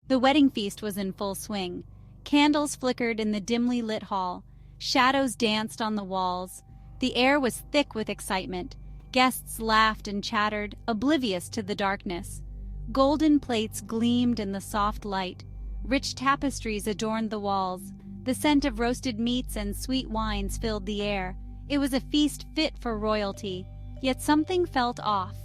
The wedding feast was in full swing. Candles flickered in the dimly lit hall. Shadows danced on the walls. The air was thick with excitement. Guests laughed and chattered, oblivious to the darkness. Golden plates gleamed in the soft light. Rich tapestries adorned the walls. The scent of roasted meats and sweet wines filled the air. It was a feast fit for royalty, yet something felt off.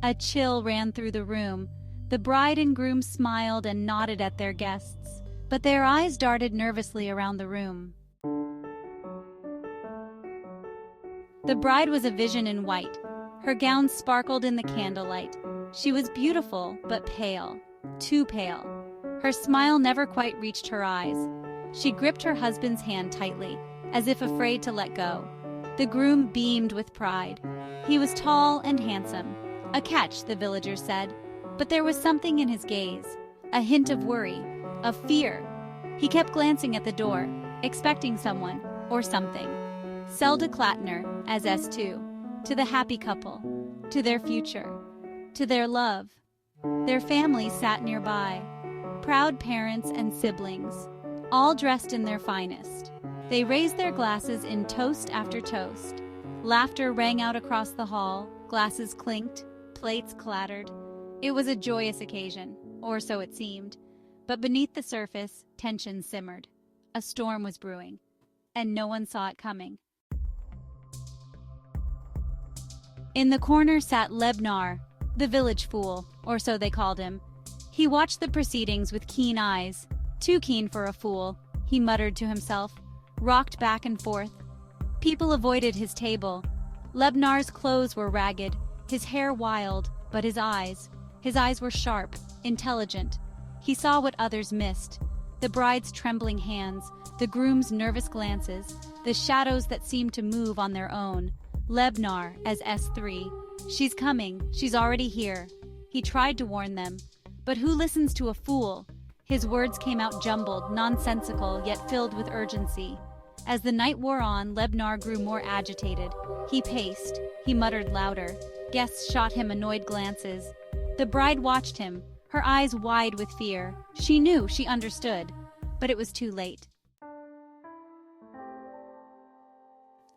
A chill ran through the room. The bride and groom smiled and nodded at their guests, but their eyes darted nervously around the room. The bride was a vision in white. Her gown sparkled in the candlelight. She was beautiful, but pale. Too pale. Her smile never quite reached her eyes. She gripped her husband's hand tightly, as if afraid to let go. The groom beamed with pride. He was tall and handsome. A catch, the villagers said. But there was something in his gaze. A hint of worry, of fear. He kept glancing at the door, expecting someone, or something. Zelda Klattner, as S2, to the happy couple, to their future, to their love. Their family sat nearby, proud parents and siblings, all dressed in their finest. They raised their glasses in toast after toast. Laughter rang out across the hall, glasses clinked, plates clattered. It was a joyous occasion, or so it seemed, but beneath the surface, tension simmered. A storm was brewing, and no one saw it coming. In the corner sat Lebnar, the village fool, or so they called him. He watched the proceedings with keen eyes. Too keen for a fool, he muttered to himself, rocked back and forth. People avoided his table. Lebnar's clothes were ragged, his hair wild, but his eyes were sharp, intelligent. He saw what others missed. The bride's trembling hands, the groom's nervous glances, the shadows that seemed to move on their own. Lebnar, as S3. She's coming, she's already here. He tried to warn them. But who listens to a fool? His words came out jumbled, nonsensical, yet filled with urgency. As the night wore on, Lebnar grew more agitated. He paced. He muttered louder. Guests shot him annoyed glances. The bride watched him, her eyes wide with fear. She knew, she understood, but it was too late.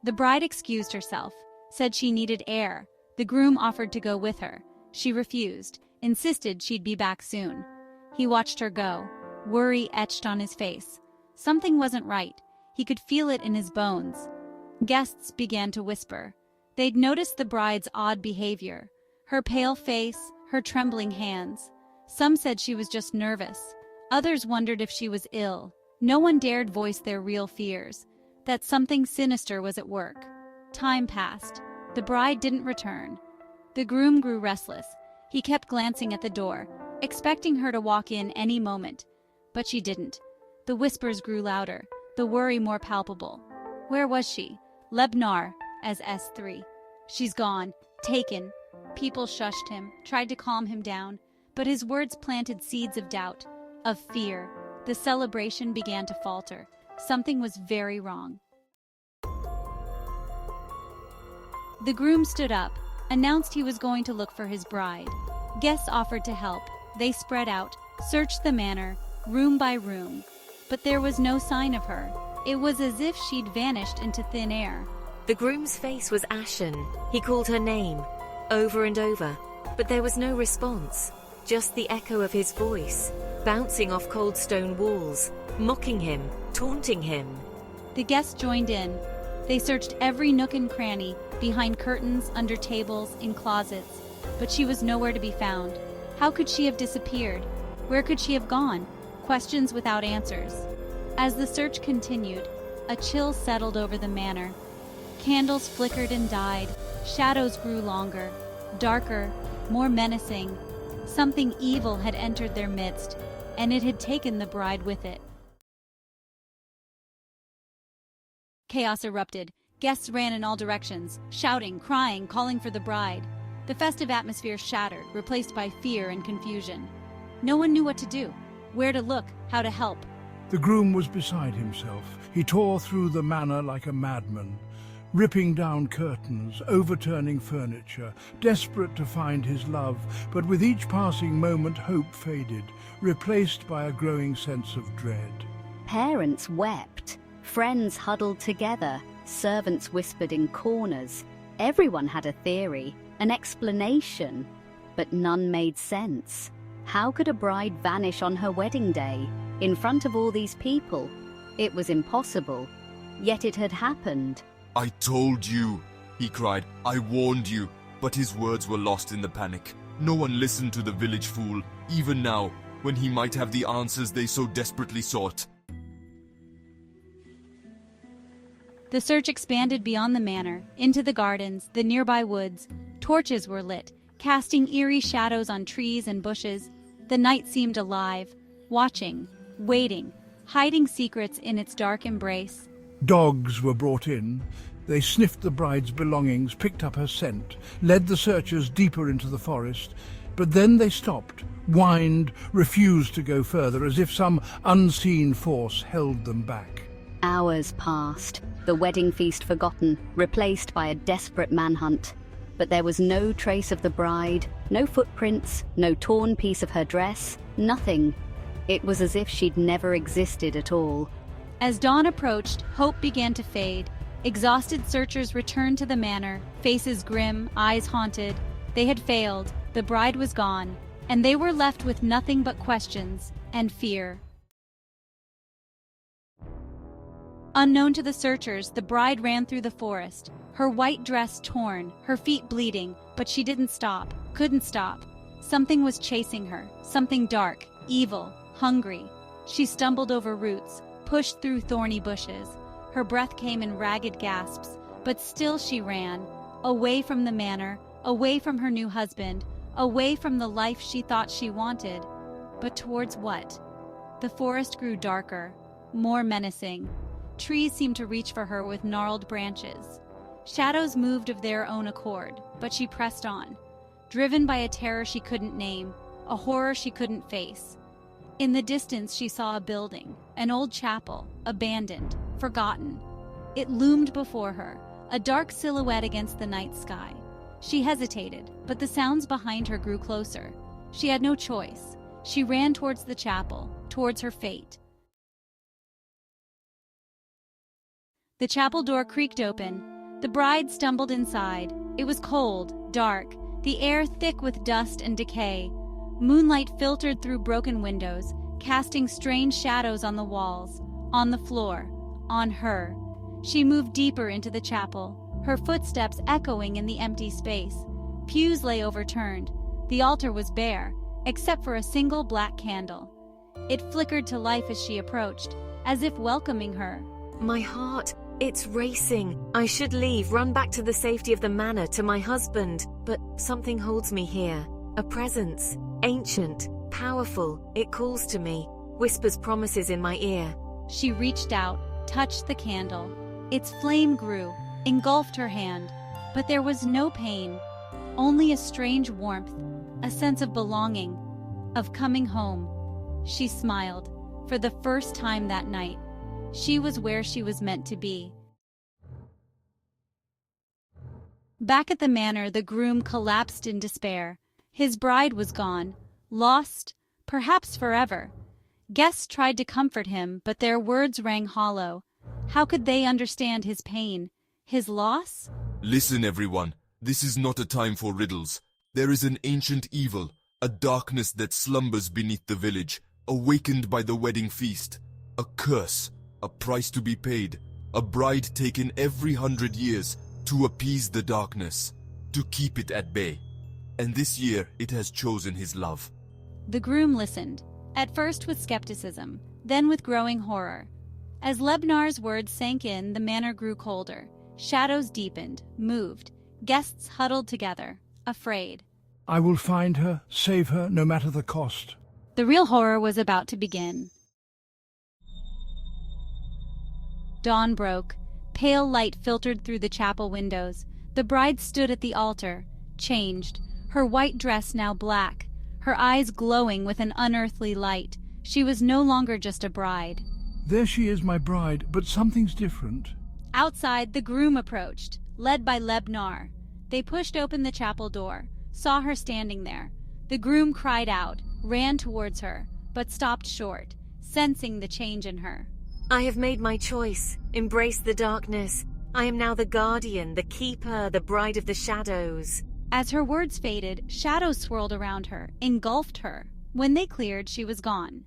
The bride excused herself, said she needed air. The groom offered to go with her. She refused, insisted she'd be back soon. He watched her go, worry etched on his face. Something wasn't right. He could feel it in his bones. Guests began to whisper. They'd noticed the bride's odd behavior, her pale face, her trembling hands. Some said she was just nervous. Others wondered if she was ill. No one dared voice their real fears, that something sinister was at work. Time passed. The bride didn't return. The groom grew restless. He kept glancing at the door, expecting her to walk in any moment. But she didn't. The whispers grew louder, the worry more palpable. Where was she? Lebnar, as S3. She's gone. Taken. People shushed him, tried to calm him down, but his words planted seeds of doubt, of fear. The celebration began to falter. Something was very wrong. The groom stood up, announced he was going to look for his bride. Guests offered to help. They spread out, searched the manor, room by room. But there was no sign of her. It was as if she'd vanished into thin air. The groom's face was ashen. He called her name, over and over, but there was no response. Just the echo of his voice, bouncing off cold stone walls, mocking him, taunting him. The guests joined in. They searched every nook and cranny, behind curtains, under tables, in closets, but she was nowhere to be found. How could she have disappeared? Where could she have gone? Questions without answers. As the search continued, a chill settled over the manor. Candles flickered and died. Shadows grew longer, darker, more menacing. Something evil had entered their midst, and it had taken the bride with it. Chaos erupted. Guests ran in all directions, shouting, crying, calling for the bride. The festive atmosphere shattered, replaced by fear and confusion. No one knew what to do, where to look, how to help. The groom was beside himself. He tore through the manor like a madman. ripping down curtains, overturning furniture, desperate to find his love, but with each passing moment hope faded, replaced by a growing sense of dread. Parents wept, friends huddled together, servants whispered in corners. Everyone had a theory, an explanation, but none made sense. How could a bride vanish on her wedding day, in front of all these people? It was impossible, yet it had happened. "I told you," he cried. "I warned you." But his words were lost in the panic. No one listened to the village fool, even now, when he might have the answers they so desperately sought. The search expanded beyond the manor, into the gardens, the nearby woods. Torches were lit, casting eerie shadows on trees and bushes. The night seemed alive, watching, waiting, hiding secrets in its dark embrace. Dogs were brought in. They sniffed the bride's belongings, picked up her scent, led the searchers deeper into the forest. But then they stopped, whined, refused to go further, as if some unseen force held them back. Hours passed, the wedding feast forgotten, replaced by a desperate manhunt. But there was no trace of the bride, no footprints, no torn piece of her dress, nothing. It was as if she'd never existed at all. As dawn approached, hope began to fade. Exhausted searchers returned to the manor, faces grim, eyes haunted. They had failed, the bride was gone, and they were left with nothing but questions and fear. Unknown to the searchers, the bride ran through the forest, her white dress torn, her feet bleeding, but she didn't stop, couldn't stop. Something was chasing her, something dark, evil, hungry. She stumbled over roots, pushed through thorny bushes. Her breath came in ragged gasps, but still she ran, away from the manor, away from her new husband, away from the life she thought she wanted. But towards what? The forest grew darker, more menacing. Trees seemed to reach for her with gnarled branches. Shadows moved of their own accord, but she pressed on, driven by a terror she couldn't name, a horror she couldn't face. In the distance she saw a building, an old chapel, abandoned, forgotten. It loomed before her, a dark silhouette against the night sky. She hesitated, but the sounds behind her grew closer. She had no choice. She ran towards the chapel, towards her fate. The chapel door creaked open. The bride stumbled inside. It was cold, dark, the air thick with dust and decay. Moonlight filtered through broken windows, casting strange shadows on the walls, on the floor, on her. She moved deeper into the chapel, her footsteps echoing in the empty space. Pews lay overturned. The altar was bare, except for a single black candle. It flickered to life as she approached, as if welcoming her. My heart, it's racing. I should leave, run back to the safety of the manor, to my husband. But something holds me here. A presence. Ancient, powerful. It calls to me, whispers promises in my ear. She reached out, touched the candle. Its flame grew, engulfed her hand. But there was no pain, only a strange warmth, a sense of belonging, of coming home. She smiled. For the first time that night, she was where she was meant to be. Back at the manor, the groom collapsed in despair. His bride was gone, lost, perhaps forever. Guests tried to comfort him, but their words rang hollow. How could they understand his pain, his loss? Listen, everyone. This is not a time for riddles. There is an ancient evil, a darkness that slumbers beneath the village, awakened by the wedding feast. A curse, a price to be paid, a bride taken every 100 years to appease the darkness, to keep it at bay. And this year it has chosen his love. The groom listened, at first with skepticism, then with growing horror. As Lebnar's words sank in, the manor grew colder. Shadows deepened, moved. Guests huddled together, afraid. I will find her, save her, no matter the cost. The real horror was about to begin. Dawn broke. Pale light filtered through the chapel windows. The bride stood at the altar, changed, her white dress now black, her eyes glowing with an unearthly light. She was no longer just a bride. There she is, my bride, but something's different. Outside, the groom approached, led by Lebnar. They pushed open the chapel door, saw her standing there. The groom cried out, ran towards her, but stopped short, sensing the change in her. I have made my choice. Embrace the darkness. I am now the guardian, the keeper, the bride of the shadows. As her words faded, shadows swirled around her, engulfed her. When they cleared, she was gone.